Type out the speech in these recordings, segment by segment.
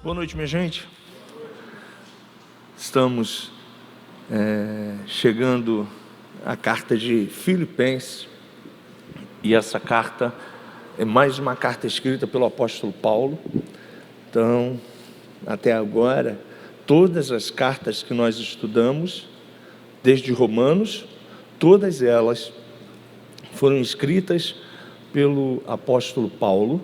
Boa noite, minha gente. Estamos chegando à carta de Filipenses, e essa carta é mais uma carta escrita pelo apóstolo Paulo. Então, até agora, todas as cartas que nós estudamos, desde Romanos, todas elas foram escritas pelo apóstolo Paulo,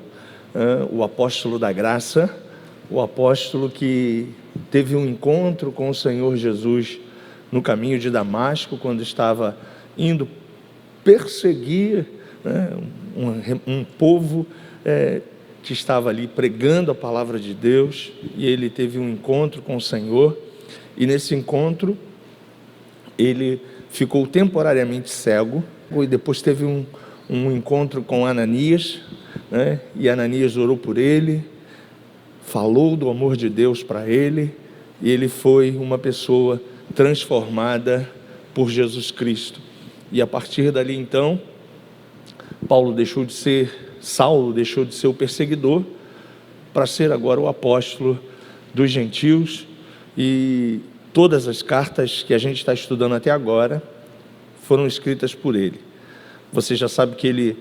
o apóstolo da graça, o apóstolo que teve um encontro com o Senhor Jesus no caminho de Damasco, quando estava indo perseguir um povo que estava ali pregando a palavra de Deus, e ele teve um encontro com o Senhor, e nesse encontro ele ficou temporariamente cego, e depois teve um encontro com Ananias, e Ananias orou por ele, falou do amor de Deus para ele, e ele foi uma pessoa transformada por Jesus Cristo. E a partir dali então, Saulo deixou de ser o perseguidor, para ser agora o apóstolo dos gentios, e todas as cartas que a gente está estudando até agora foram escritas por ele. Você já sabe que ele,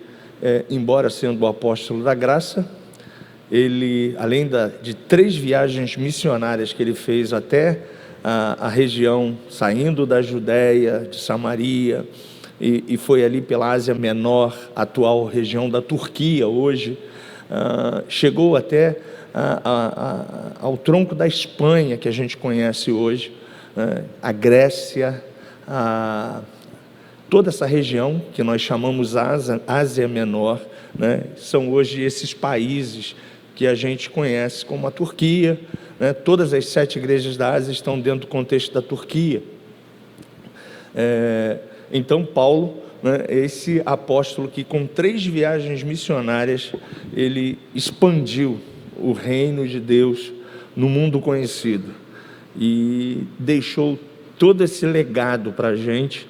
embora sendo o apóstolo da graça, ele, além de 3 viagens missionárias que ele fez até a região, saindo da Judéia, de Samaria, e foi ali pela Ásia Menor, atual região da Turquia hoje, chegou até ao tronco da Espanha, que a gente conhece hoje, a Grécia, toda essa região que nós chamamos Ásia Menor, são hoje esses países que a gente conhece como a Turquia, todas as 7 igrejas da Ásia estão dentro do contexto da Turquia. Então Paulo, esse apóstolo que com 3 viagens missionárias, ele expandiu o reino de Deus no mundo conhecido, e deixou todo esse legado para a gente,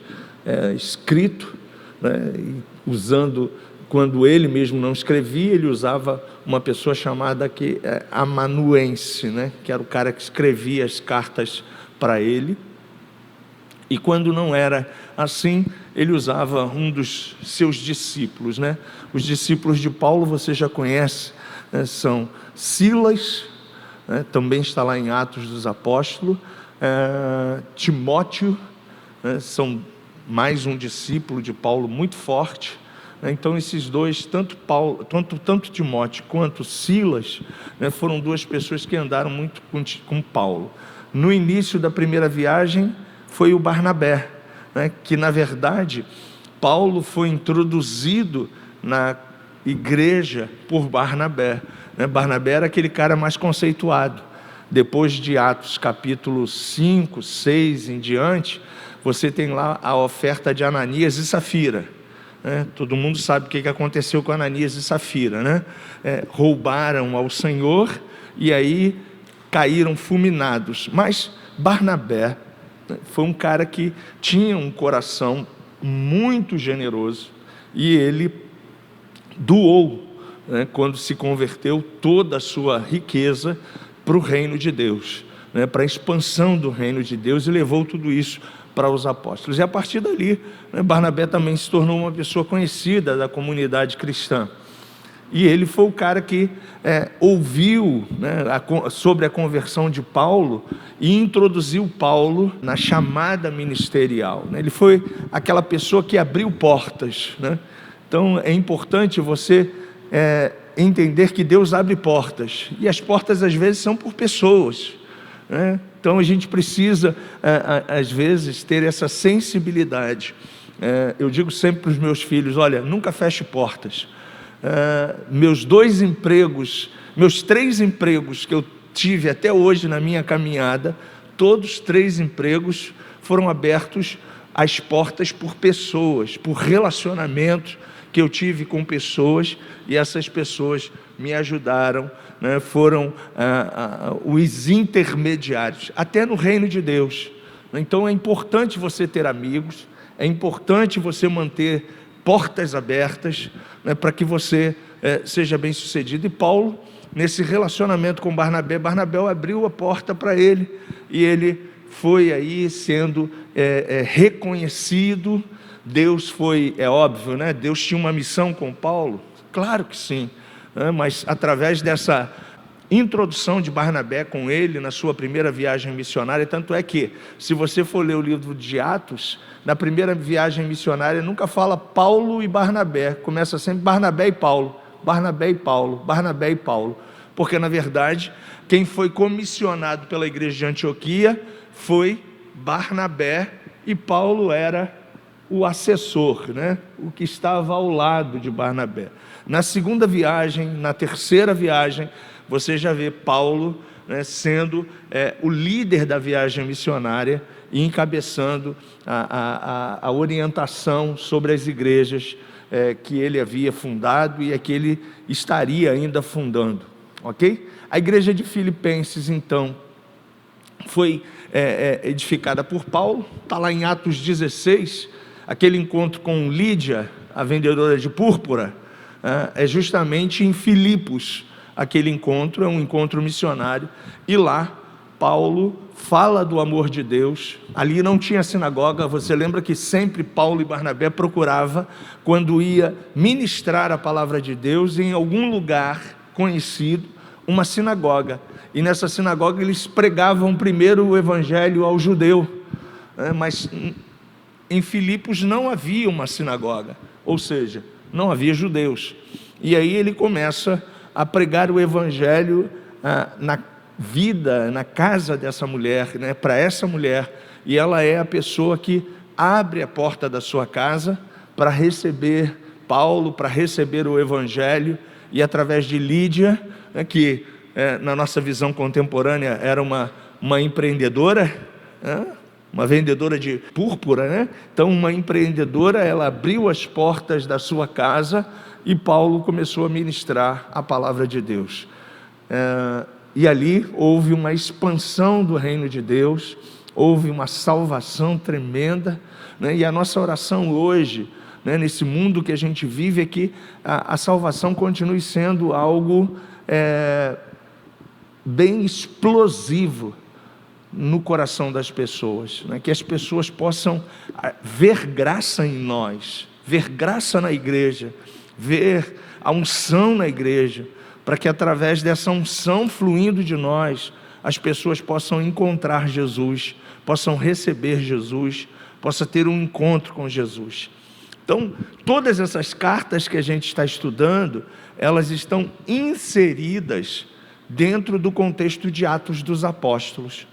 escrito, usando, quando ele mesmo não escrevia, ele usava uma pessoa chamada amanuense, que era o cara que escrevia as cartas para ele. E quando não era assim, ele usava um dos seus discípulos, Os discípulos de Paulo você já conhece, são Silas, também está lá em Atos dos Apóstolos, Timóteo, são mais um discípulo de Paulo muito forte. Então esses dois, tanto Timóteo quanto Silas, foram 2 pessoas que andaram muito com Paulo. No início da primeira viagem foi o Barnabé, que na verdade Paulo foi introduzido na igreja por Barnabé. Barnabé era aquele cara mais conceituado. Depois de Atos capítulo 5, 6 em diante, você tem lá a oferta de Ananias e Safira. Todo mundo sabe o que aconteceu com Ananias e Safira, roubaram ao Senhor e aí caíram fulminados. Mas Barnabé foi um cara que tinha um coração muito generoso, e ele doou, quando se converteu, toda a sua riqueza para o reino de Deus, para a expansão do reino de Deus, e levou tudo isso para os apóstolos. E a partir dali, Barnabé também se tornou uma pessoa conhecida da comunidade cristã. E ele foi o cara que ouviu sobre a conversão de Paulo e introduziu Paulo na chamada ministerial. Ele foi aquela pessoa que abriu portas. Então é importante você entender que Deus abre portas, e as portas às vezes são por pessoas. Então a gente precisa, às vezes, ter essa sensibilidade. Eu digo sempre para os meus filhos: olha, nunca feche portas. Meus 3 empregos que eu tive até hoje na minha caminhada, todos 3 empregos foram abertos às portas por pessoas, por relacionamentos que eu tive com pessoas, e essas pessoas me ajudaram, foram os intermediários, até no reino de Deus. Então é importante você ter amigos, é importante você manter portas abertas, para que você seja bem sucedido. E Paulo nesse relacionamento com Barnabé, Barnabé abriu a porta para ele, e ele foi aí sendo reconhecido. Deus foi, é óbvio, né? Deus tinha uma missão com Paulo, claro que sim, né? Mas através dessa introdução de Barnabé com ele na sua primeira viagem missionária, tanto é que, se você for ler o livro de Atos, na primeira viagem missionária nunca fala Paulo e Barnabé, começa sempre Barnabé e Paulo, Barnabé e Paulo, Barnabé e Paulo, porque na verdade quem foi comissionado pela igreja de Antioquia foi Barnabé, e Paulo era o assessor, né? O que estava ao lado de Barnabé. Na segunda viagem, na terceira viagem, você já vê Paulo, né, sendo o líder da viagem missionária e encabeçando a orientação sobre as igrejas que ele havia fundado e a que ele estaria ainda fundando, ok? A igreja de Filipenses, então, foi edificada por Paulo, está lá em Atos 16, aquele encontro com Lídia, a vendedora de púrpura, é justamente em Filipos. Aquele encontro é um encontro missionário, e lá Paulo fala do amor de Deus. Ali não tinha sinagoga. Você lembra que sempre Paulo e Barnabé procurava, quando ia ministrar a palavra de Deus em algum lugar conhecido, uma sinagoga, e nessa sinagoga eles pregavam primeiro o evangelho ao judeu, mas em Filipos não havia uma sinagoga, ou seja, não havia judeus, e aí ele começa a pregar o evangelho na vida, na casa dessa mulher, né, para essa mulher, e ela é a pessoa que abre a porta da sua casa para receber Paulo, para receber o evangelho, e através de Lídia, né, que na nossa visão contemporânea era uma empreendedora, uma vendedora de púrpura, né? Então, uma empreendedora, ela abriu as portas da sua casa e Paulo começou a ministrar a palavra de Deus. E ali houve uma expansão do reino de Deus, houve uma salvação tremenda, né? E a nossa oração hoje, né, nesse mundo que a gente vive, é que a salvação continue sendo algo bem explosivo no coração das pessoas, né? Que as pessoas possam ver graça em nós, ver graça na igreja, ver a unção na igreja, para que através dessa unção fluindo de nós, as pessoas possam encontrar Jesus, possam receber Jesus, possam ter um encontro com Jesus. Então, todas essas cartas que a gente está estudando, elas estão inseridas dentro do contexto de Atos dos Apóstolos,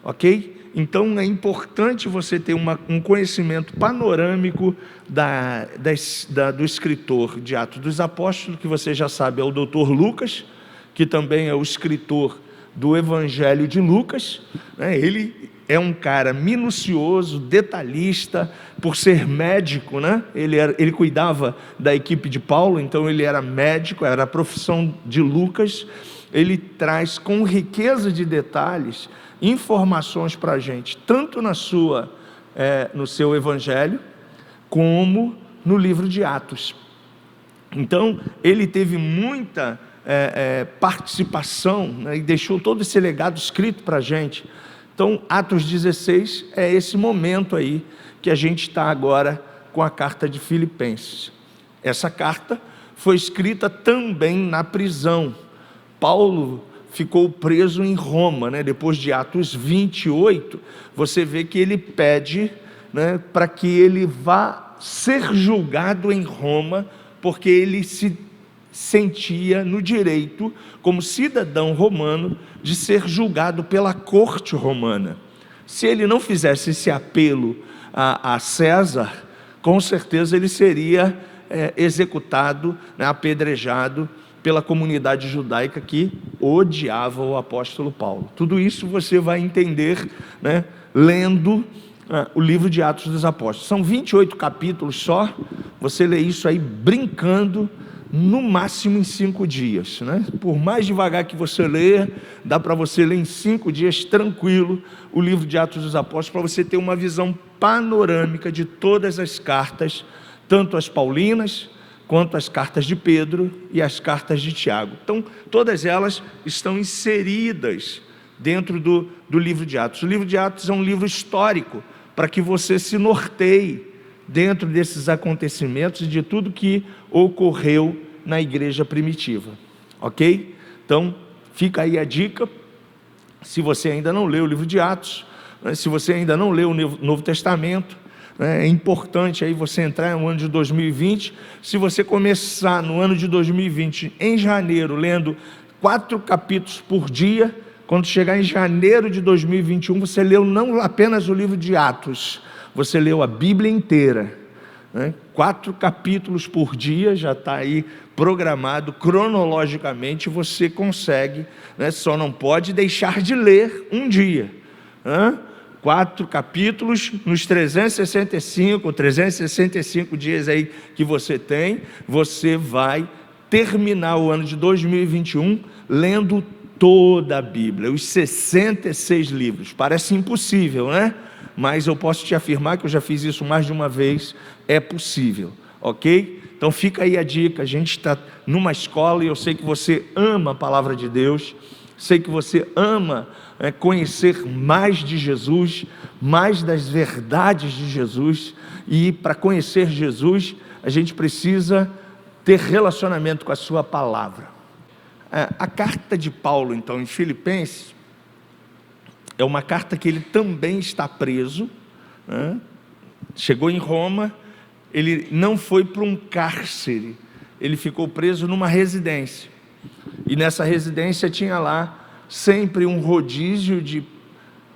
ok? Então é importante você ter um conhecimento panorâmico do escritor de Atos dos Apóstolos, que você já sabe é o Dr. Lucas, que também é o escritor do Evangelho de Lucas, né? Ele é um cara minucioso, detalhista, por ser médico, né? Ele cuidava da equipe de Paulo, então ele era médico, era a profissão de Lucas. Ele traz com riqueza de detalhes informações para a gente, tanto no seu evangelho, como no livro de Atos. Então, ele teve muita participação, né, e deixou todo esse legado escrito para a gente. Então, Atos 16 é esse momento aí que a gente está agora com a carta de Filipenses. Essa carta foi escrita também na prisão. Paulo ficou preso em Roma, né? Depois de Atos 28, você vê que ele pede, né, para que ele vá ser julgado em Roma, porque ele se sentia no direito, como cidadão romano, de ser julgado pela corte romana. Se ele não fizesse esse apelo a César, com certeza ele seria executado, né, apedrejado pela comunidade judaica que odiava o apóstolo Paulo. Tudo isso você vai entender, né, lendo o livro de Atos dos Apóstolos. São 28 capítulos só, você lê isso aí brincando, no máximo em 5 dias, né? Por mais devagar que você lê, dá para você ler em 5 dias tranquilo o livro de Atos dos Apóstolos, para você ter uma visão panorâmica de todas as cartas, tanto as paulinas, quanto as cartas de Pedro e as cartas de Tiago. Então, todas elas estão inseridas dentro do livro de Atos. O livro de Atos é um livro histórico, para que você se norteie dentro desses acontecimentos e de tudo que ocorreu na igreja primitiva, ok? Então, fica aí a dica. Se você ainda não leu o livro de Atos, se você ainda não leu o Novo Testamento, é importante aí você entrar no ano de 2020. Se você começar no ano de 2020, em janeiro, lendo 4 capítulos por dia, quando chegar em janeiro de 2021, você leu não apenas o livro de Atos, você leu a Bíblia inteira, né? 4 capítulos por dia, já está aí programado cronologicamente, você consegue, né? Só não pode deixar de ler um dia, né? 4 capítulos nos 365 dias aí que você tem, você vai terminar o ano de 2021 lendo toda a Bíblia, os 66 livros. Parece impossível, né? Mas eu posso te afirmar que eu já fiz isso mais de uma vez, é possível, ok? Então fica aí a dica, a gente está numa escola e eu sei que você ama a palavra de Deus, sei que você ama conhecer mais de Jesus, mais das verdades de Jesus, e para conhecer Jesus, a gente precisa ter relacionamento com a sua palavra. A carta de Paulo, então, em Filipenses, é uma carta que ele também está preso, né? Chegou em Roma, ele não foi para um cárcere, ele ficou preso numa residência, e nessa residência tinha lá sempre um rodízio de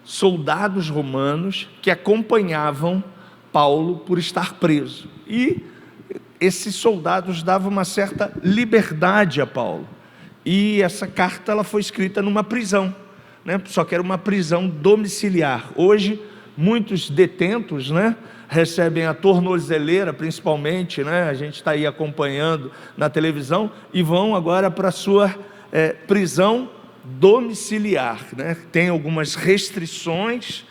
soldados romanos que acompanhavam Paulo por estar preso, e esses soldados davam uma certa liberdade a Paulo, e essa carta ela foi escrita numa prisão, né? Só que era uma prisão domiciliar. Hoje muitos detentos, né, recebem a tornozeleira principalmente, né? A gente está aí acompanhando na televisão, e vão agora para a sua prisão domiciliar, né? Tem algumas restrições,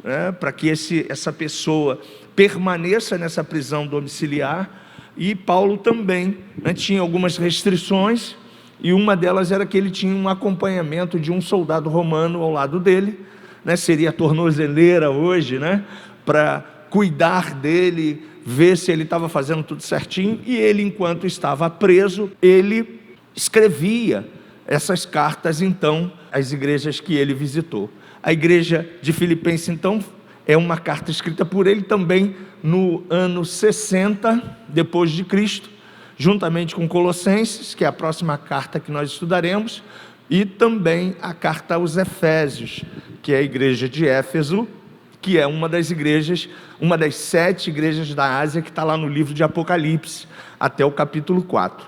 né, para que essa pessoa permaneça nessa prisão domiciliar, e Paulo também, né, tinha algumas restrições, e uma delas era que ele tinha um acompanhamento de um soldado romano ao lado dele, né? Seria a tornozeleira hoje, né? Para cuidar dele, ver se ele estava fazendo tudo certinho, e ele, enquanto estava preso, ele escrevia essas cartas, então, às igrejas que ele visitou. A igreja de Filipenses, então, é uma carta escrita por ele também no ano 60 depois de Cristo, juntamente com Colossenses, que é a próxima carta que nós estudaremos, e também a carta aos Efésios, que é a igreja de Éfeso, que é uma das igrejas, uma das 7 igrejas da Ásia, que está lá no livro de Apocalipse, até o capítulo 4.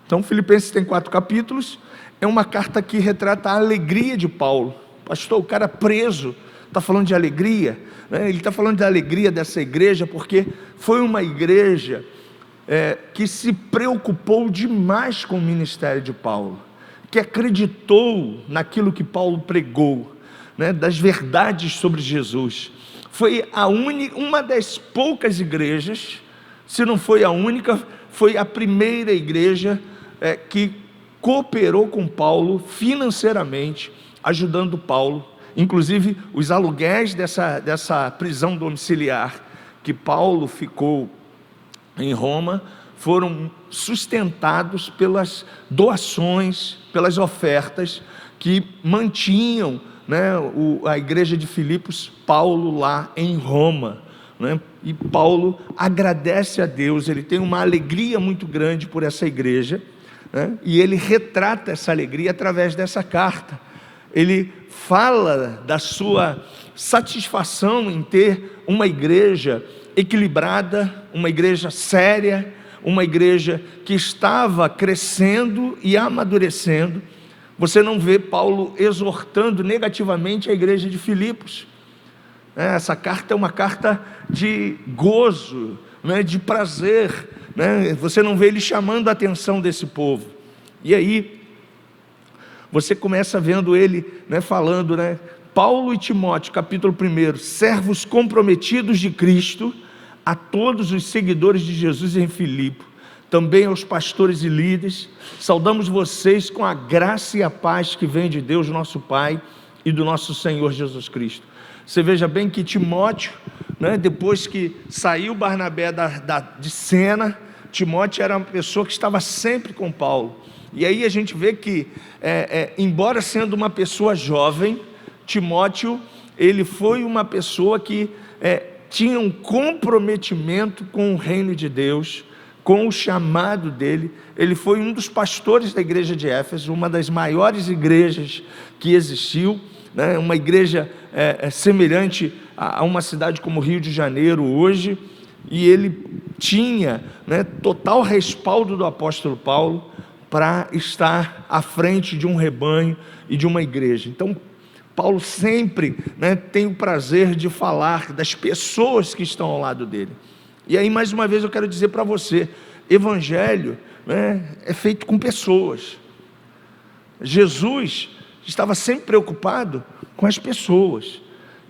Então, Filipenses tem 4 capítulos, é uma carta que retrata a alegria de Paulo. Pastor, o cara preso, está falando de alegria, né? Ele está falando da alegria dessa igreja, porque foi uma igreja que se preocupou demais com o ministério de Paulo, que acreditou naquilo que Paulo pregou, né, das verdades sobre Jesus. Foi uma das poucas igrejas, se não foi a única, foi a primeira igreja que cooperou com Paulo financeiramente, ajudando Paulo. Inclusive os aluguéis dessa prisão domiciliar que Paulo ficou em Roma foram sustentados pelas doações, pelas ofertas que mantinham, né, a igreja de Filipos, Paulo lá em Roma, né? E Paulo agradece a Deus, ele tem uma alegria muito grande por essa igreja, né? E ele retrata essa alegria através dessa carta. Ele fala da sua satisfação em ter uma igreja equilibrada, uma igreja séria, uma igreja que estava crescendo e amadurecendo. Você não vê Paulo exortando negativamente a igreja de Filipos. Essa carta é uma carta de gozo, né, de prazer, né? Você não vê ele chamando a atenção desse povo. E aí você começa vendo ele, né, falando, né, Paulo e Timóteo, capítulo 1, servos comprometidos de Cristo, a todos os seguidores de Jesus em Filipe, também aos pastores e líderes. Saudamos vocês com a graça e a paz que vem de Deus, nosso Pai, e do nosso Senhor Jesus Cristo. Você veja bem que Timóteo, depois que saiu Barnabé de cena, Timóteo era uma pessoa que estava sempre com Paulo. E aí a gente vê que, embora sendo uma pessoa jovem, Timóteo, ele foi uma pessoa que tinha um comprometimento com o reino de Deus, com o chamado dele. Ele foi um dos pastores da igreja de Éfeso, uma das maiores igrejas que existiu, uma igreja semelhante a uma cidade como Rio de Janeiro hoje, e ele tinha total respaldo do apóstolo Paulo para estar à frente de um rebanho e de uma igreja. Então, Paulo sempre tem o prazer de falar das pessoas que estão ao lado dele. E aí, mais uma vez, eu quero dizer para você, evangelho é feito com pessoas. Jesus estava sempre preocupado com as pessoas.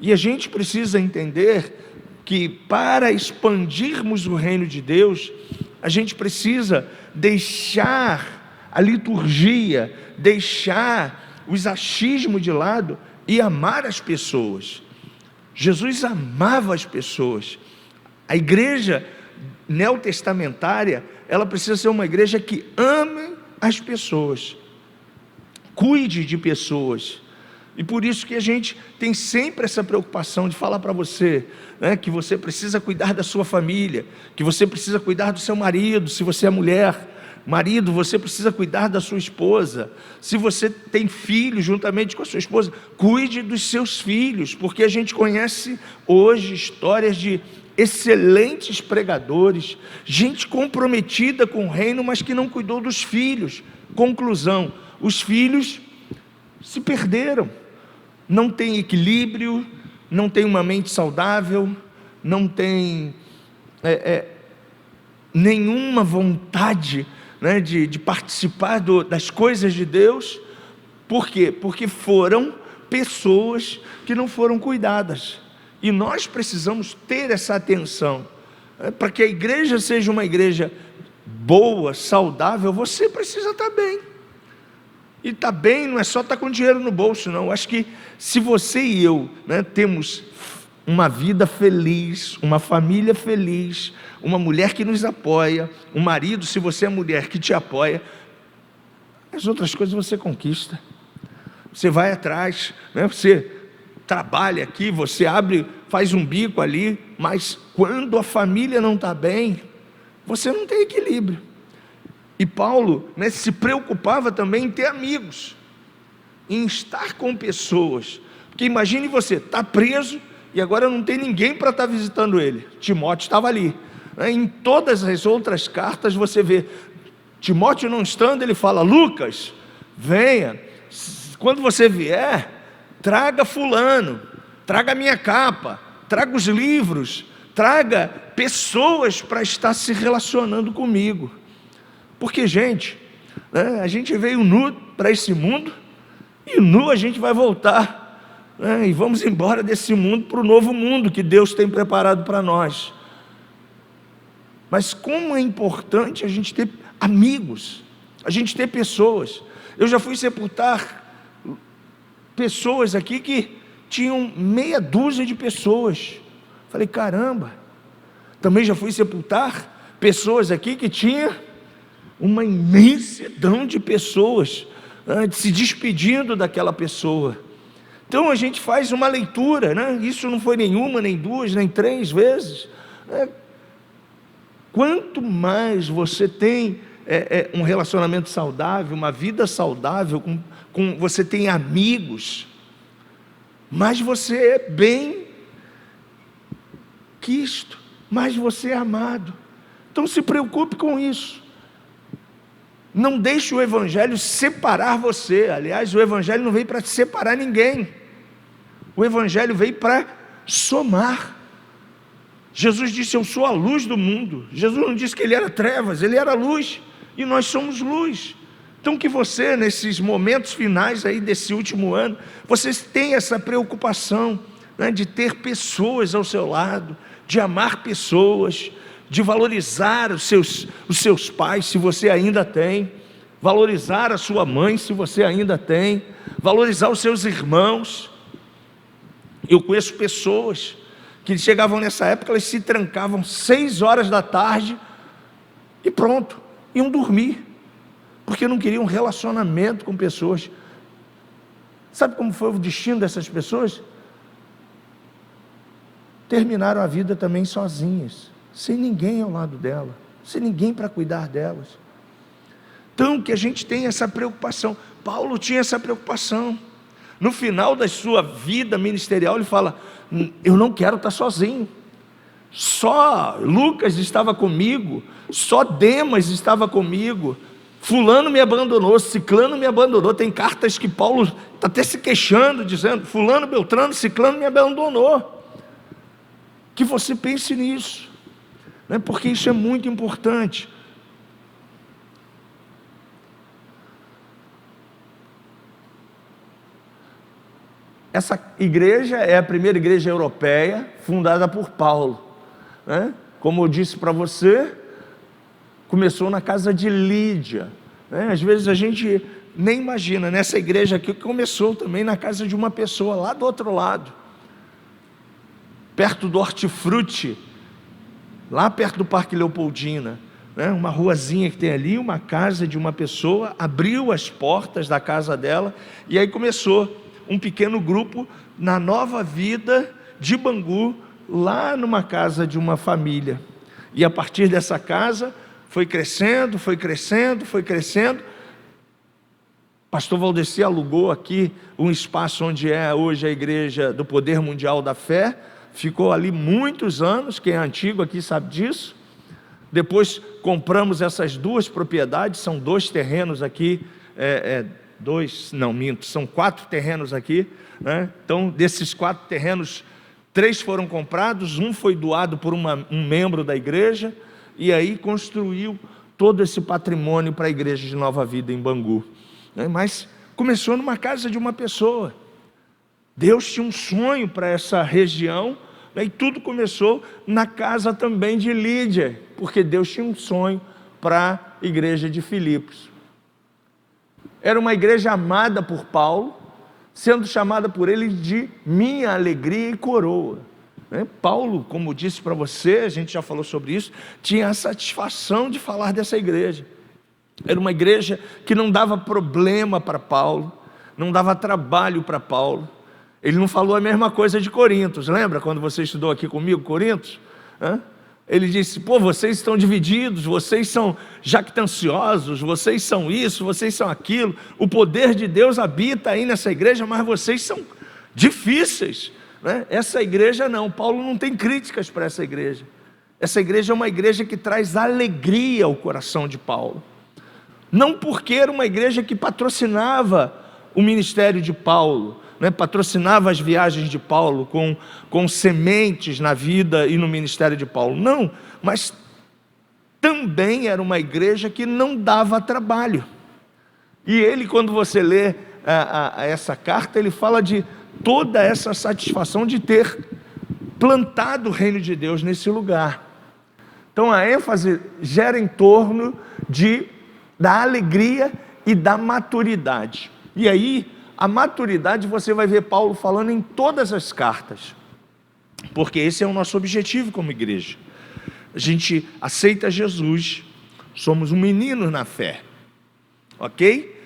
E a gente precisa entender que para expandirmos o reino de Deus, a gente precisa deixar a liturgia, deixar os achismos de lado e amar as pessoas. Jesus amava as pessoas. A igreja neotestamentária, ela precisa ser uma igreja que ame as pessoas, cuide de pessoas. E por isso que a gente tem sempre essa preocupação de falar para você, que você precisa cuidar da sua família, que você precisa cuidar do seu marido, se você é mulher. Marido, você precisa cuidar da sua esposa. Se você tem filhos juntamente com a sua esposa, cuide dos seus filhos, porque a gente conhece hoje histórias de excelentes pregadores, gente comprometida com o reino, mas que não cuidou dos filhos. Conclusão, os filhos se perderam, não tem equilíbrio, não tem uma mente saudável, não tem nenhuma vontade de participar das coisas de Deus. Por quê? Porque foram pessoas que não foram cuidadas, e nós precisamos ter essa atenção, para que a igreja seja uma igreja boa, saudável. Você precisa estar bem, e estar bem não é só estar com dinheiro no bolso, não. Acho que se você e eu temos uma vida feliz, uma família feliz, uma mulher que nos apoia, um marido, se você é mulher, que te apoia, as outras coisas você conquista. Você vai atrás, você trabalha aqui, você faz um bico ali, mas quando a família não está bem, você não tem equilíbrio. E Paulo se preocupava também em ter amigos, em estar com pessoas, porque imagine você, está preso, e agora não tem ninguém para estar visitando ele. Timóteo estava ali. Em todas as outras cartas você vê, Timóteo não estando, ele fala: Lucas, venha, quando você vier, traga fulano, traga a minha capa, traga os livros, traga pessoas para estar se relacionando comigo. Porque, gente, a gente veio nu para esse mundo, e nu a gente vai voltar. E vamos embora desse mundo para o novo mundo que Deus tem preparado para nós. Mas como é importante a gente ter amigos, a gente ter pessoas. Eu já fui sepultar pessoas aqui que tinham meia dúzia de pessoas. Falei, caramba. Também já fui sepultar pessoas aqui que tinha uma imensidão de pessoas, se despedindo daquela pessoa. Então a gente faz uma leitura, isso não foi nenhuma, nem duas, nem três vezes. Quanto mais você tem um relacionamento saudável, uma vida saudável, você tem amigos, mais você é bem quisto, mais você é amado. Então se preocupe com isso. Não deixe o evangelho separar você. Aliás, o evangelho não veio para separar ninguém. O evangelho veio para somar. Jesus disse: eu sou a luz do mundo. Jesus não disse que ele era trevas, ele era luz, e nós somos luz. Então que você, nesses momentos finais aí desse último ano, vocês tenham essa preocupação, de ter pessoas ao seu lado, de amar pessoas, de valorizar os seus pais, se você ainda tem, valorizar a sua mãe, se você ainda tem, valorizar os seus irmãos. Eu conheço pessoas que chegavam nessa época, elas se trancavam 6 horas da tarde e pronto, iam dormir, porque não queriam um relacionamento com pessoas. Sabe como foi o destino dessas pessoas? Terminaram a vida também sozinhas, sem ninguém ao lado dela, sem ninguém para cuidar delas. Então que a gente tem essa preocupação. Paulo tinha essa preocupação. No final da sua vida ministerial ele fala: eu não quero estar sozinho, só Lucas estava comigo, só Demas estava comigo, fulano me abandonou, ciclano me abandonou. Tem cartas que Paulo está até se queixando, dizendo: fulano, beltrano, ciclano me abandonou. Que você pense nisso, né? Porque isso é muito importante. Essa igreja é a primeira igreja europeia fundada por Paulo, né? Como eu disse para você, começou na casa de Lídia, né? Às vezes a gente nem imagina, nessa igreja aqui começou também na casa de uma pessoa lá do outro lado, perto do Hortifruti, lá perto do Parque Leopoldina, né? Uma ruazinha que tem ali, uma casa de uma pessoa, abriu as portas da casa dela, e aí começou um pequeno grupo na Nova Vida de Bangu, lá numa casa de uma família. E a partir dessa casa, foi crescendo, foi crescendo, foi crescendo. Pastor Valdeci alugou aqui um espaço onde é hoje a igreja do Poder Mundial da Fé, ficou ali muitos anos, quem é antigo aqui sabe disso. Depois compramos essas 2 propriedades, são 2 terrenos aqui, são 4 terrenos aqui, né? Então desses 4 terrenos, 3 foram comprados, 1 foi doado por um membro da igreja, e aí construiu todo esse patrimônio para a igreja de Nova Vida em Bangu, né? Mas começou numa casa de uma pessoa. Deus tinha um sonho para essa região, né? E tudo começou na casa também de Lídia, porque Deus tinha um sonho para a igreja de Filipos. Era uma igreja amada por Paulo, sendo chamada por ele de minha alegria e coroa, né? Paulo, como disse para você, a gente já falou sobre isso, tinha a satisfação de falar dessa igreja. Era uma igreja que não dava problema para Paulo, não dava trabalho para Paulo. Ele não falou a mesma coisa de Corintos, lembra quando você estudou aqui comigo Corintos? Ele disse: vocês estão divididos, vocês são jactanciosos, vocês são isso, vocês são aquilo, o poder de Deus habita aí nessa igreja, mas vocês são difíceis, né? Essa igreja não, Paulo não tem críticas para essa igreja. Essa igreja é uma igreja que traz alegria ao coração de Paulo, não porque era uma igreja que patrocinava o ministério de Paulo, né? Patrocinava as viagens de Paulo com sementes na vida e no ministério de Paulo, não, mas também era uma igreja que não dava trabalho. E ele, quando você lê essa carta, ele fala de toda essa satisfação de ter plantado o reino de Deus nesse lugar. Então a ênfase gera em torno da alegria e da maturidade. E aí, a maturidade você vai ver Paulo falando em todas as cartas, porque esse é o nosso objetivo como igreja. A gente aceita Jesus, somos um menino na fé, ok?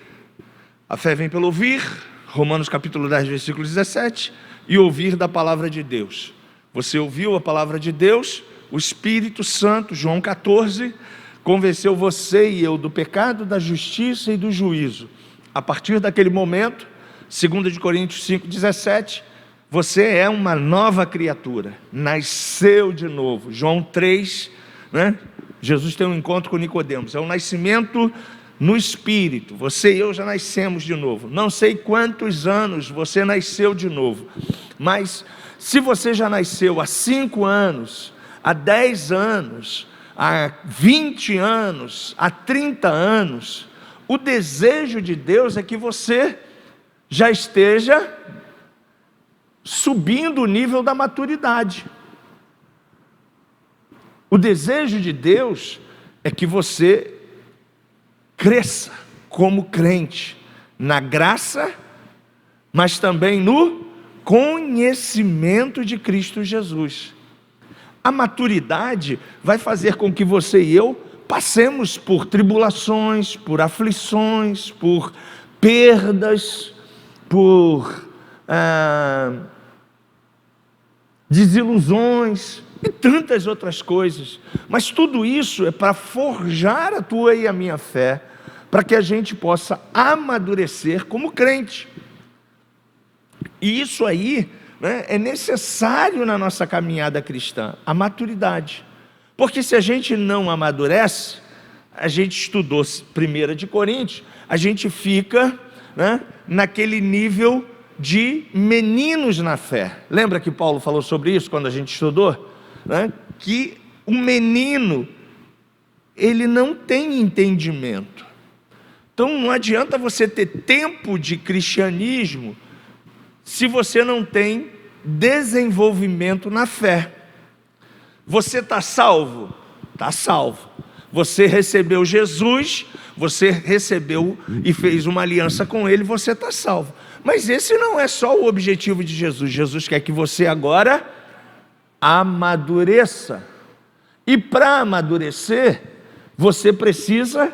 A fé vem pelo ouvir, Romanos capítulo 10, versículo 17, e ouvir da palavra de Deus. Você ouviu a palavra de Deus, o Espírito Santo, João 14, convenceu você e eu do pecado, da justiça e do juízo. A partir daquele momento, 2 Coríntios 5,17, você é uma nova criatura, nasceu de novo. João 3, né? Jesus tem um encontro com Nicodemos, é o nascimento no Espírito. Você e eu já nascemos de novo. Não sei quantos anos você nasceu de novo, mas se você já nasceu há 5 anos, há 10 anos, há 20 anos, há 30 anos, o desejo de Deus é que você já esteja subindo o nível da maturidade. O desejo de Deus é que você cresça como crente, na graça, mas também no conhecimento de Cristo Jesus. A maturidade vai fazer com que você e eu passemos por tribulações, por aflições, por perdas, por desilusões e tantas outras coisas. Mas tudo isso é para forjar a tua e a minha fé, para que a gente possa amadurecer como crente. E isso aí, né, é necessário na nossa caminhada cristã, a maturidade. Porque se a gente não amadurece, a gente estudou 1 de Coríntios, a gente fica, né, naquele nível de meninos na fé. Lembra que Paulo falou sobre isso quando a gente estudou? Né? Que o menino, ele não tem entendimento. Então não adianta você ter tempo de cristianismo se você não tem desenvolvimento na fé. Você está salvo? Está salvo. Você recebeu Jesus, você recebeu e fez uma aliança com Ele, você está salvo. Mas esse não é só o objetivo de Jesus. Jesus quer que você agora amadureça. E para amadurecer, você precisa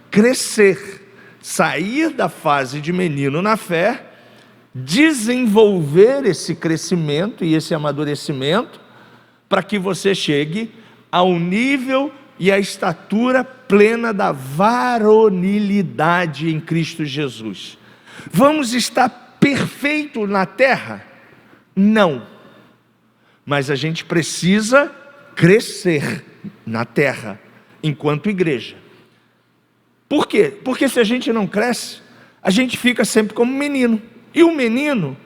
crescer, sair da fase de menino na fé, desenvolver esse crescimento e esse amadurecimento, para que você chegue ao nível e à estatura plena da varonilidade em Cristo Jesus. Vamos estar perfeito na terra? Não. Mas a gente precisa crescer na terra, enquanto igreja. Por quê? Porque se a gente não cresce, a gente fica sempre como menino. E o menino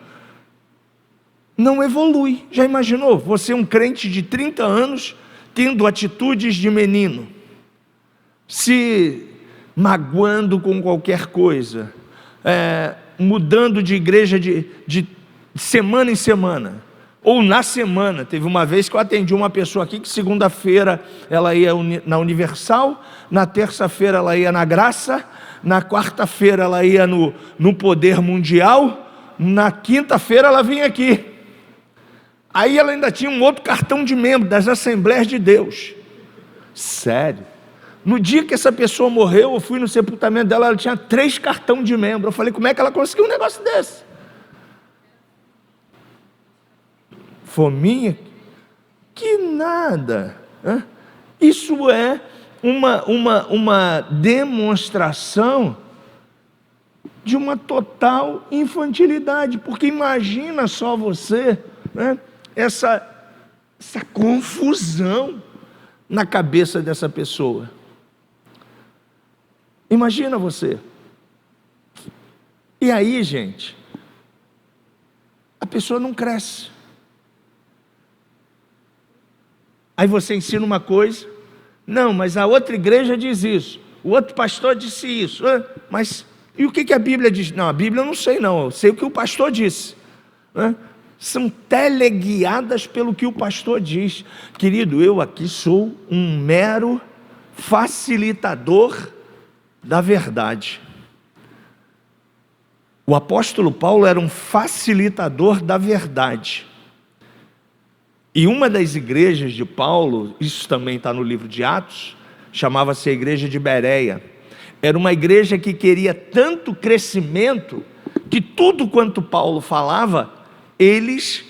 não evolui. Já imaginou? Você é um crente de 30 anos, tendo atitudes de menino, se magoando com qualquer coisa, mudando de igreja de semana em semana, ou na semana. Teve uma vez que eu atendi uma pessoa aqui que segunda-feira ela ia na Universal, na terça-feira ela ia na Graça, na quarta-feira ela ia no Poder Mundial, na quinta-feira ela vinha aqui. Aí ela ainda tinha um outro cartão de membro das Assembleias de Deus. Sério. No dia que essa pessoa morreu, eu fui no sepultamento dela, ela tinha 3 cartões de membro. Eu falei, como é que ela conseguiu um negócio desse? Fominha? Que nada. Isso é uma demonstração de uma total infantilidade. Porque imagina só você, né, essa confusão na cabeça dessa pessoa. Imagina você. E aí, gente, a pessoa não cresce. Aí você ensina uma coisa, não, mas a outra igreja diz isso, o outro pastor disse isso, mas e o que a Bíblia diz? Não, a Bíblia eu não sei não, eu sei o que o pastor disse. São teleguiadas pelo que o pastor diz. Querido, eu aqui sou um mero facilitador da verdade. O apóstolo Paulo era um facilitador da verdade. E uma das igrejas de Paulo, isso também está no livro de Atos, chamava-se a igreja de Bereia. Era uma igreja que queria tanto crescimento, que tudo quanto Paulo falava, eles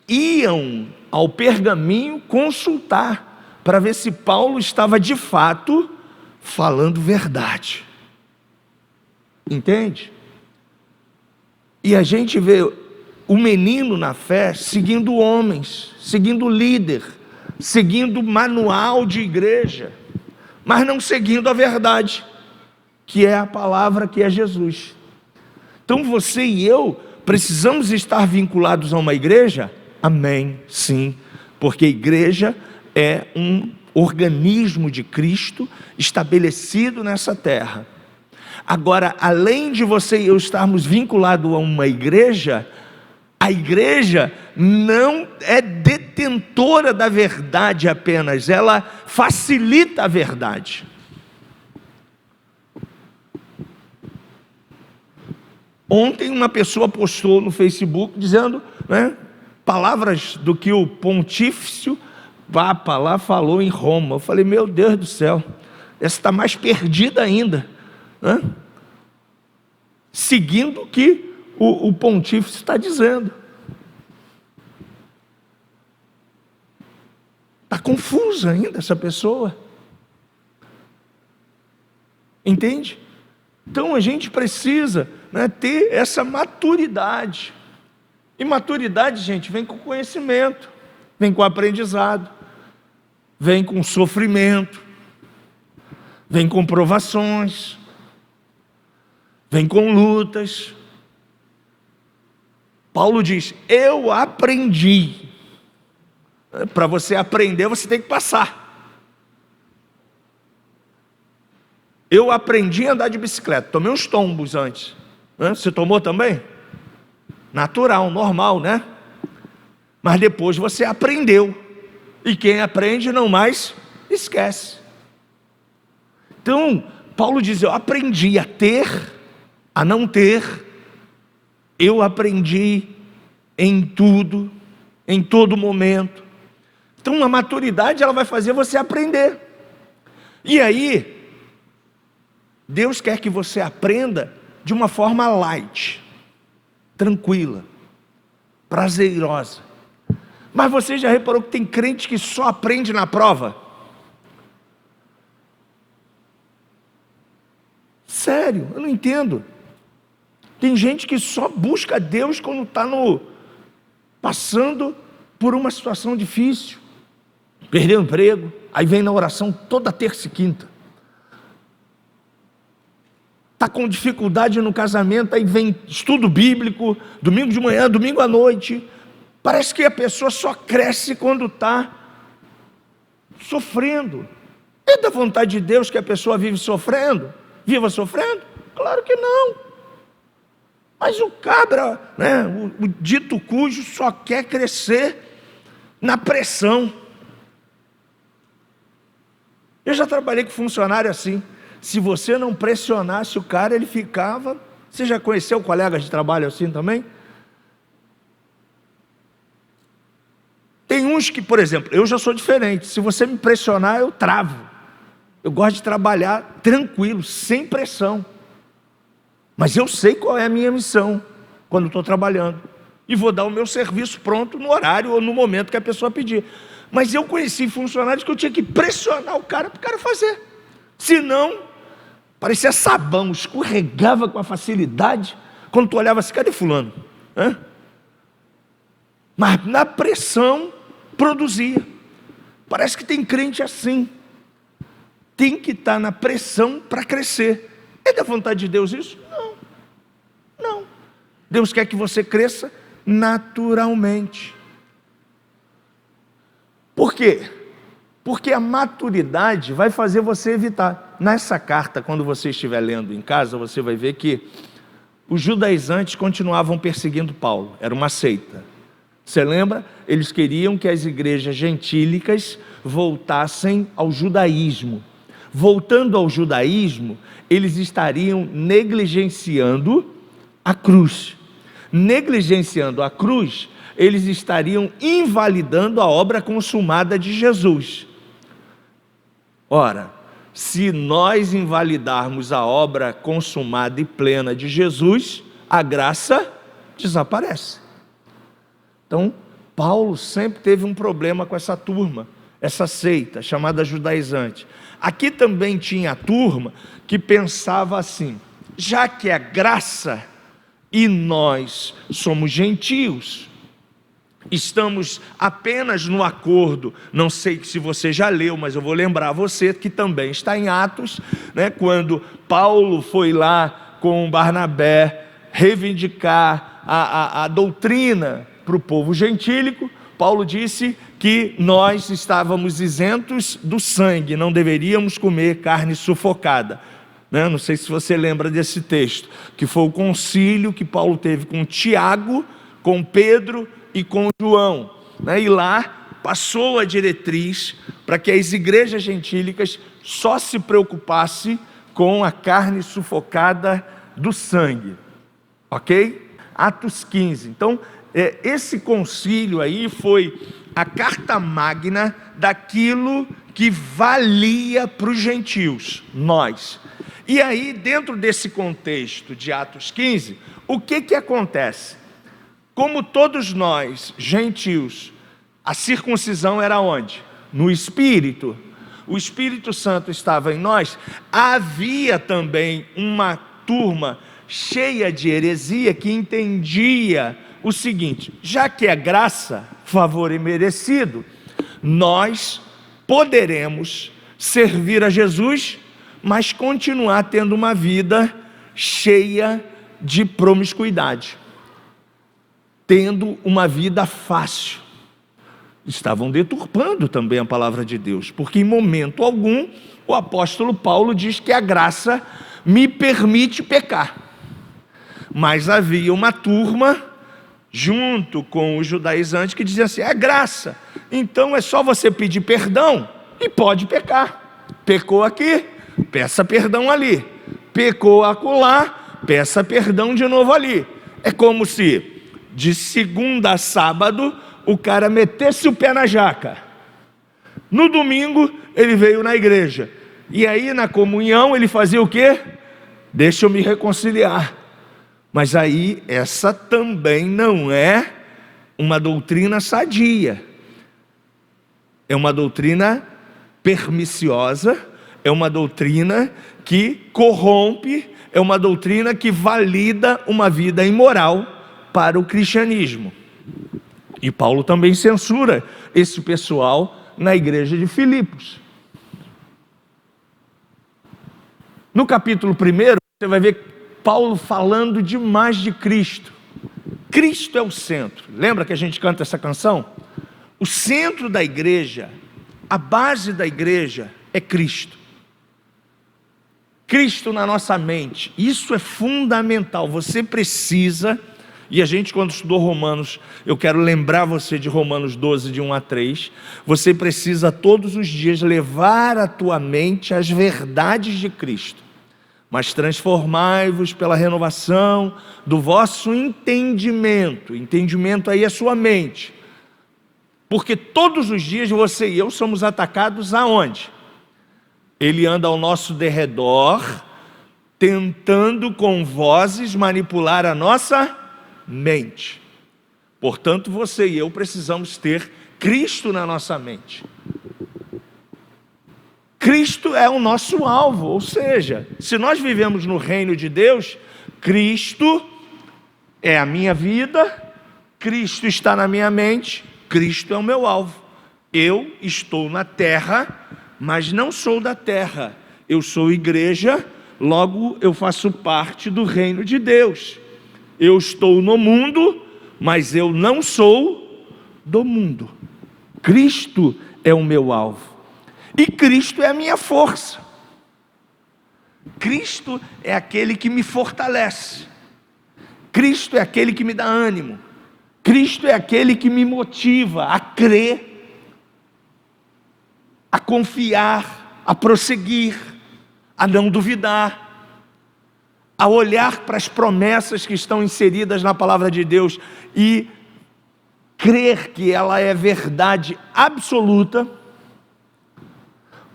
iam ao pergaminho consultar, para ver se Paulo estava de fato falando verdade. Entende? E a gente vê o menino na fé seguindo homens, seguindo líder, seguindo manual de igreja, mas não seguindo a verdade, que é a palavra, que é Jesus. Então você e eu precisamos estar vinculados a uma igreja? Amém, sim, porque a igreja é um organismo de Cristo estabelecido nessa terra. Agora, além de você e eu estarmos vinculados a uma igreja, a igreja não é determinada detentora da verdade apenas, ela facilita a verdade. Ontem uma pessoa postou no Facebook dizendo, né, palavras do que o pontífice Papa lá falou em Roma. Eu falei, meu Deus do céu, essa está mais perdida ainda, né? Seguindo o que o pontífice está dizendo. Está confusa ainda essa pessoa. Entende? Então a gente precisa, né, ter essa maturidade. E maturidade, gente, vem com conhecimento, vem com aprendizado, vem com sofrimento, vem com provações, vem com lutas. Paulo diz, eu aprendi. Para você aprender, você tem que passar. Eu aprendi a andar de bicicleta, tomei uns tombos antes, né? Você tomou também? Natural, normal, né? Mas depois você aprendeu, e quem aprende não mais esquece. Então, Paulo diz, eu aprendi a ter, a não ter, eu aprendi em tudo, em todo momento. Então a maturidade ela vai fazer você aprender. E aí, Deus quer que você aprenda de uma forma light, tranquila, prazerosa. Mas você já reparou que tem crente que só aprende na prova? Sério, eu não entendo. Tem gente que só busca Deus quando está passando por uma situação difícil. Perdeu o emprego, aí vem na oração toda terça e quinta. Está com dificuldade no casamento, aí vem estudo bíblico, domingo de manhã, domingo à noite. Parece que a pessoa só cresce quando está sofrendo. É da vontade de Deus que a pessoa viva sofrendo? Claro que não. Mas o cabra, né, o dito cujo só quer crescer na pressão. Eu já trabalhei com funcionário assim. Se você não pressionasse o cara, ele ficava... Você já conheceu colegas de trabalho assim também? Tem uns que, por exemplo, eu já sou diferente. Se você me pressionar, eu travo. Eu gosto de trabalhar tranquilo, sem pressão. Mas eu sei qual é a minha missão quando estou trabalhando. E vou dar o meu serviço pronto no horário ou no momento que a pessoa pedir. Mas eu conheci funcionários que eu tinha que pressionar o cara para o cara fazer. Senão, parecia sabão, escorregava com a facilidade. Quando tu olhava assim, cadê fulano? Hã? Mas na pressão, produzia. Parece que tem crente assim. Tem que estar na pressão para crescer. É da vontade de Deus isso? Não. Não. Deus quer que você cresça naturalmente. Por quê? Porque a maturidade vai fazer você evitar. Nessa carta, quando você estiver lendo em casa, você vai ver que os judaizantes continuavam perseguindo Paulo. Era uma seita. Você lembra? Eles queriam que as igrejas gentílicas voltassem ao judaísmo. Voltando ao judaísmo, eles estariam negligenciando a cruz. Negligenciando a cruz, eles estariam invalidando a obra consumada de Jesus. Ora, se nós invalidarmos a obra consumada e plena de Jesus, a graça desaparece. Então, Paulo sempre teve um problema com essa turma, essa seita chamada judaizante. Aqui também tinha a turma que pensava assim, já que é graça e nós somos gentios, estamos apenas no acordo, não sei se você já leu, mas eu vou lembrar você que também está em Atos, né, quando Paulo foi lá com Barnabé reivindicar a doutrina para o povo gentílico. Paulo disse que nós estávamos isentos do sangue, não deveríamos comer carne sufocada. Não sei se você lembra desse texto, que foi o concílio que Paulo teve com Tiago, com Pedro e com João. E lá passou a diretriz para que as igrejas gentílicas só se preocupassem com a carne sufocada do sangue, ok? Atos 15. Então, esse concílio aí foi a carta magna daquilo que valia para os gentios, nós. E aí, dentro desse contexto de Atos 15, o que acontece? Como todos nós, gentios, a circuncisão era onde? No Espírito. O Espírito Santo estava em nós. Havia também uma turma cheia de heresia que entendia o seguinte: já que é graça, favor imerecido, nós poderemos servir a Jesus, mas continuar tendo uma vida cheia de promiscuidade, tendo uma vida fácil. Estavam deturpando também a palavra de Deus, porque em momento algum o apóstolo Paulo diz que a graça me permite pecar. Mas havia uma turma junto com os judaizantes que dizia assim: é graça, então é só você pedir perdão e pode pecar. Pecou aqui, peça perdão ali. Pecou acolá, peça perdão de novo ali. É como se de segunda a sábado o cara metesse o pé na jaca. No domingo ele veio na igreja, e aí na comunhão ele fazia o quê? Deixa eu me reconciliar. Mas aí essa também não é uma doutrina sadia. É uma doutrina perniciosa, é uma doutrina que corrompe, é uma doutrina que valida uma vida imoral para o cristianismo. E Paulo também censura esse pessoal na igreja de Filipos. No capítulo 1, você vai ver Paulo falando demais de Cristo. Cristo é o centro. Lembra que a gente canta essa canção? O centro da igreja, a base da igreja é Cristo. Cristo na nossa mente. Isso é fundamental. Você precisa, e a gente quando estudou Romanos, eu quero lembrar você de Romanos 12, de 1 a 3. Você precisa todos os dias levar a tua mente às verdades de Cristo. Mas transformai-vos pela renovação do vosso entendimento. Entendimento aí é sua mente. Porque todos os dias você e eu somos atacados aonde? Ele anda ao nosso derredor, tentando com vozes manipular a nossa mente. Portanto, você e eu precisamos ter Cristo na nossa mente. Cristo é o nosso alvo, ou seja, se nós vivemos no reino de Deus, Cristo é a minha vida, Cristo está na minha mente, Cristo é o meu alvo. Eu estou na terra, mas não sou da terra. Eu sou igreja, logo eu faço parte do reino de Deus. Eu estou no mundo, mas eu não sou do mundo. Cristo é o meu alvo. E Cristo é a minha força. Cristo é aquele que me fortalece. Cristo é aquele que me dá ânimo. Cristo é aquele que me motiva a crer, a confiar, a prosseguir, a não duvidar, a olhar para as promessas que estão inseridas na palavra de Deus e crer que ela é verdade absoluta.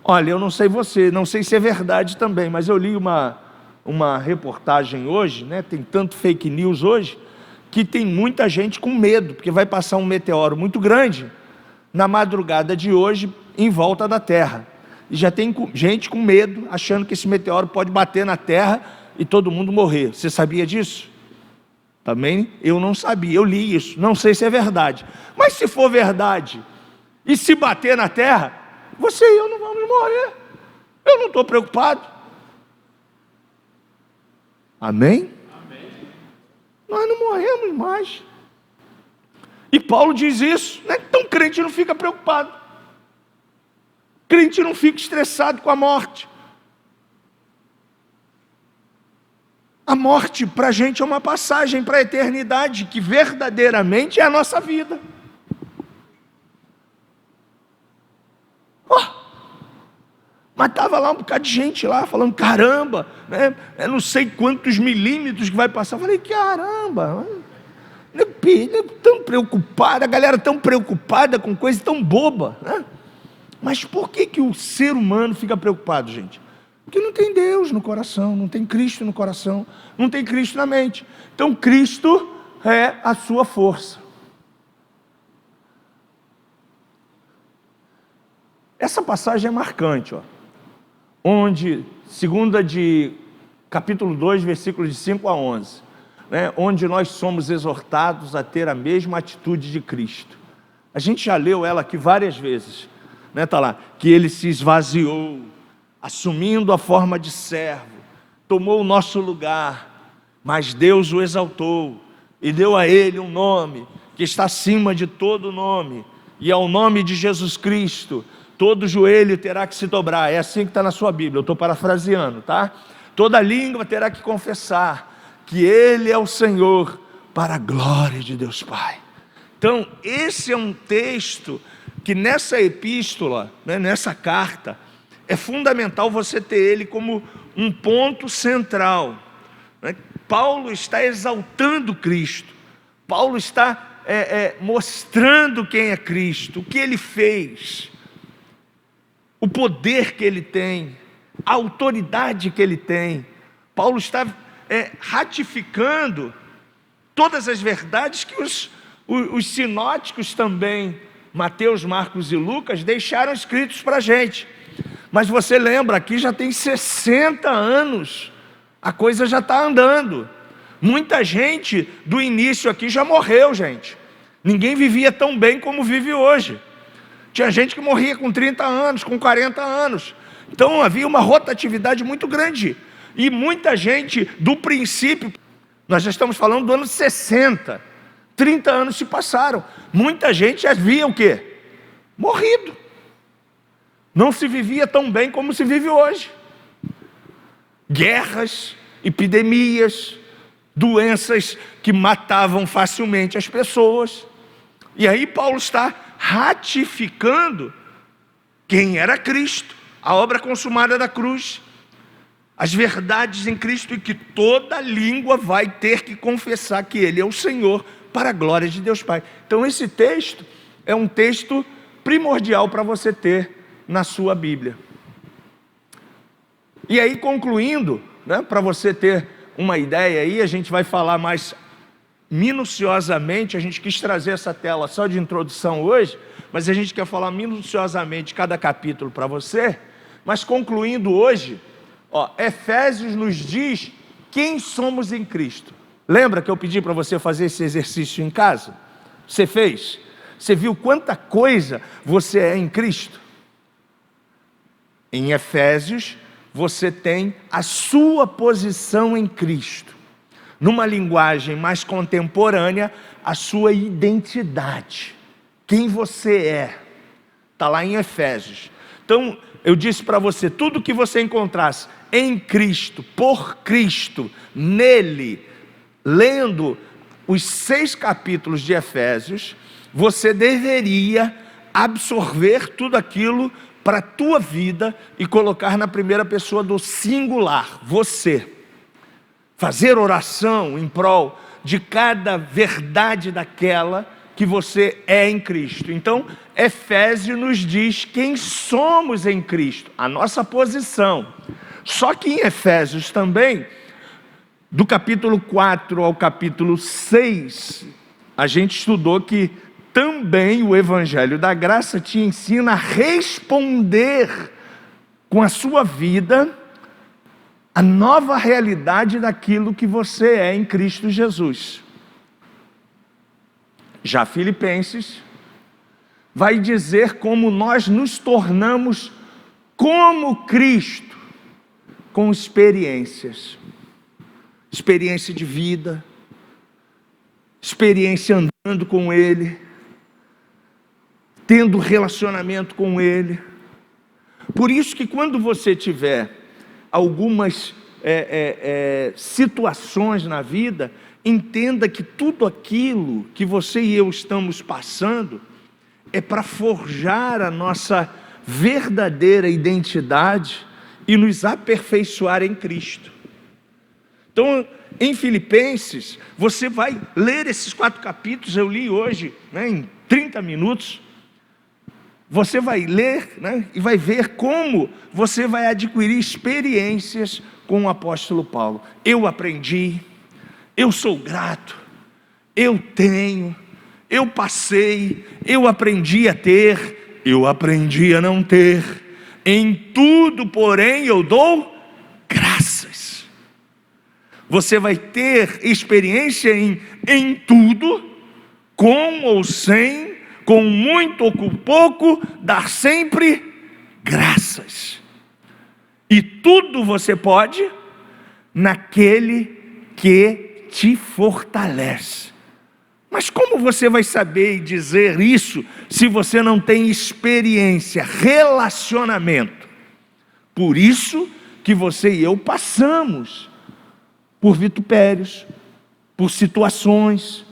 Olha, eu não sei você, não sei se é verdade também, mas eu li uma reportagem hoje, né? Tem tanto fake news hoje, que tem muita gente com medo, porque vai passar um meteoro muito grande na madrugada de hoje em volta da Terra. E já tem gente com medo, achando que esse meteoro pode bater na Terra e todo mundo morrer. Você sabia disso? Também eu não sabia, eu li isso, não sei se é verdade. Mas se for verdade, e se bater na Terra, você e eu não vamos morrer. Eu não estou preocupado. Amém? Amém? Nós não morremos mais. E Paulo diz isso, né? Então crente não fica preocupado. Crente não fica estressado com a morte. A morte para a gente é uma passagem para a eternidade, que verdadeiramente é a nossa vida. Mas estava lá um bocado de gente lá, falando, caramba, né? Eu não sei quantos milímetros que vai passar. Eu falei, caramba, tão preocupada, a galera tão preocupada com coisa tão boba, né? Mas por que o ser humano fica preocupado, gente? Porque não tem Deus no coração, não tem Cristo no coração, não tem Cristo na mente. Então Cristo é a sua força. Essa passagem é marcante, ó, onde, segunda de capítulo 2, versículos de 5 a 11, né, onde nós somos exortados a ter a mesma atitude de Cristo. A gente já leu ela aqui várias vezes, né, tá lá, que ele se esvaziou, assumindo a forma de servo, tomou o nosso lugar, mas Deus o exaltou e deu a ele um nome que está acima de todo nome, e ao nome de Jesus Cristo todo joelho terá que se dobrar. É assim que está na sua Bíblia, eu estou parafraseando, tá? Toda língua terá que confessar que Ele é o Senhor, para a glória de Deus Pai. Então esse é um texto que nessa epístola, né, nessa carta, é fundamental você ter ele como um ponto central, né? Paulo está exaltando Cristo, Paulo está mostrando quem é Cristo, o que Ele fez, o poder que Ele tem, a autoridade que Ele tem. Paulo está ratificando todas as verdades que os sinóticos também, Mateus, Marcos e Lucas, deixaram escritos para a gente. Mas você lembra, aqui já tem 60 anos, a coisa já está andando. Muita gente do início aqui já morreu, gente. Ninguém vivia tão bem como vive hoje. Tinha gente que morria com 30 anos, com 40 anos. Então havia uma rotatividade muito grande. E muita gente do princípio, nós já estamos falando do ano 60, 30 anos se passaram. Muita gente já via o quê? Morrido. Não se vivia tão bem como se vive hoje. Guerras, epidemias, doenças que matavam facilmente as pessoas. E aí Paulo está ratificando quem era Cristo, a obra consumada da cruz, as verdades em Cristo, e que toda língua vai ter que confessar que Ele é o Senhor, para a glória de Deus Pai. Então esse texto é um texto primordial para você ter na sua Bíblia. E aí, concluindo, né, para você ter uma ideia aí, a gente vai falar mais minuciosamente. A gente quis trazer essa tela só de introdução hoje, mas a gente quer falar minuciosamente cada capítulo para você. Mas concluindo hoje, ó, Efésios nos diz quem somos em Cristo. Lembra que eu pedi para você fazer esse exercício em casa? Você fez? Você viu quanta coisa você é em Cristo? Em Efésios, você tem a sua posição em Cristo. Numa linguagem mais contemporânea, a sua identidade. Quem você é. Está lá em Efésios. Então, eu disse para você, tudo que você encontrasse em Cristo, por Cristo, nele, lendo os 6 capítulos de Efésios, você deveria absorver tudo aquilo para a tua vida e colocar na primeira pessoa do singular, você. Fazer oração em prol de cada verdade daquela que você é em Cristo. Então, Efésios nos diz quem somos em Cristo, a nossa posição. Só que em Efésios também, do capítulo 4 ao capítulo 6, a gente estudou que também o Evangelho da Graça te ensina a responder com a sua vida a nova realidade daquilo que você é em Cristo Jesus. Já Filipenses vai dizer como nós nos tornamos como Cristo, com experiências. Experiência de vida, experiência andando com Ele, tendo relacionamento com Ele. Por isso que quando você tiver algumas situações na vida, entenda que tudo aquilo que você e eu estamos passando é para forjar a nossa verdadeira identidade e nos aperfeiçoar em Cristo. Então, em Filipenses, você vai ler esses 4 capítulos, eu li hoje, em 30 minutos. Você vai ler, e vai ver como você vai adquirir experiências com o apóstolo Paulo. Eu aprendi, eu sou grato, eu tenho, eu passei, eu aprendi a ter, eu aprendi a não ter. Em tudo, porém, eu dou graças. Você vai ter experiência em tudo, com ou sem, com muito ou com pouco, dar sempre graças. E tudo você pode naquele que te fortalece. Mas como você vai saber e dizer isso se você não tem experiência, relacionamento? Por isso que você e eu passamos por vitupérios, por situações,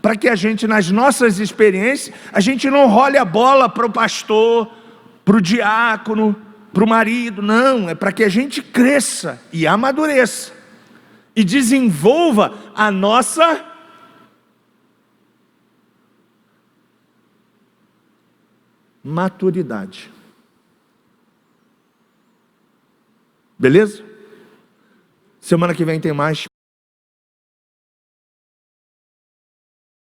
para que a gente, nas nossas experiências, a gente não role a bola para o pastor, para o diácono, para o marido. Não, é para que a gente cresça e amadureça e desenvolva a nossa maturidade. Beleza? Semana que vem tem mais